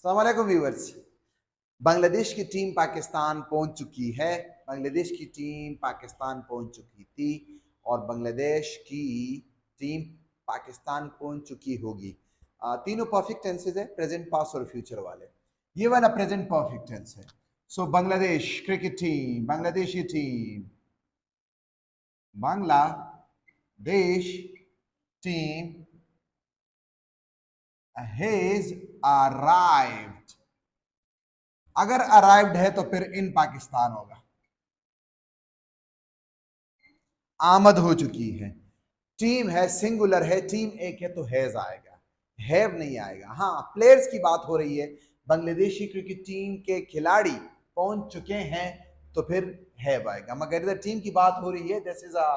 अस्सलाम वालेकुम व्यूअर्स। बांग्लादेश की टीम पाकिस्तान पहुंच चुकी है। बांग्लादेश की टीम पाकिस्तान पहुंच चुकी थी और बांग्लादेश की टीम पाकिस्तान पहुंच चुकी होगी। तीनों परफेक्ट टेंसेज है, प्रेजेंट, पास्ट और फ्यूचर वाले। ये वाला प्रेजेंट परफेक्ट टेंस है। So Bangladesh cricket team, Bangladeshi team, Bangladesh team has arrived. अगर अराइव्ड है तो फिर इन पाकिस्तान होगा। आमद हो चुकी है। टीम है, सिंगुलर है, टीम एक है तो हैज आएगा, हैव नहीं आएगा। हाँ, प्लेयर्स की बात हो रही है, बांग्लादेशी क्रिकेट टीम के खिलाड़ी पहुंच चुके हैं तो फिर हैव आएगा। मगर इधर टीम की बात हो रही है, this is a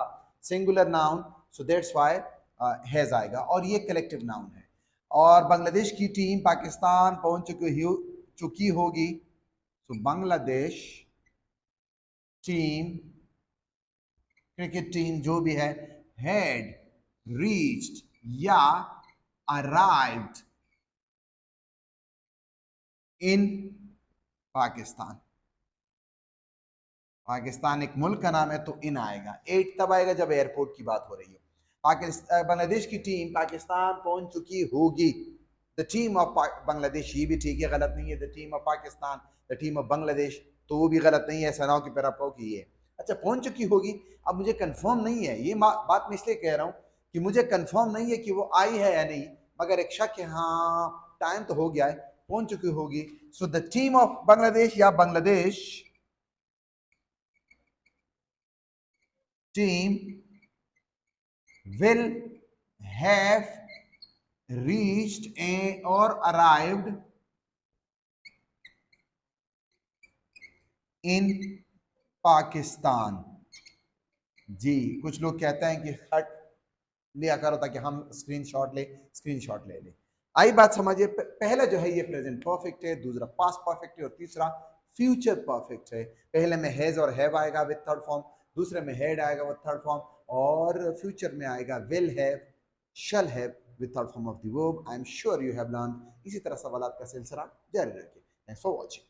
singular noun, so that's why has आएगा और ये कलेक्टिव नाउन है। और बांग्लादेश की टीम पाकिस्तान पहुंच चुकी होगी। तो बांग्लादेश टीम, क्रिकेट टीम जो भी है, हैड रीच्ड या अराइव्ड इन पाकिस्तान। पाकिस्तान एक मुल्क का नाम है तो इन आएगा। एट तब आएगा जब एयरपोर्ट की बात हो रही हो। पाकिस्तान, बांग्लादेश की टीम पाकिस्तान पहुंच चुकी होगी। द टीम ऑफ बांग्लादेश, ये भी ठीक है, गलत नहीं है। The team of Pakistan, the team of Bangladesh, तो वो भी गलत नहीं है। ऐसा ना हो कि फिर आप कहो कि ये अच्छा पहुंच चुकी होगी। अब मुझे कंफर्म नहीं है, ये बात मैं इसलिए कह रहा हूं कि मुझे कंफर्म नहीं है कि वो आई है या नहीं, मगर एक शक है, हाँ टाइम तो हो गया है, पहुंच चुकी होगी। So the team of Bangladesh या Bangladesh team will have reached or arrived in Pakistan. जी, कुछ लोग कहते हैं कि हट लिया करो ताकि हम स्क्रीनशॉट ले ले। आई बात समझिए, पहला जो है ये प्रेजेंट परफेक्ट है, दूसरा पास्ट परफेक्ट है और तीसरा फ्यूचर परफेक्ट है। पहले में हैज और हैव आएगा विद थर्ड फॉर्म, दूसरे में हैड आएगा विद थर्ड फॉर्म और फ्यूचर में आएगा will have, shall have with third form of the verb. I am sure you have learn. इसी तरह सवालात का सिलसिला जारी रखिए। Thanks for watching.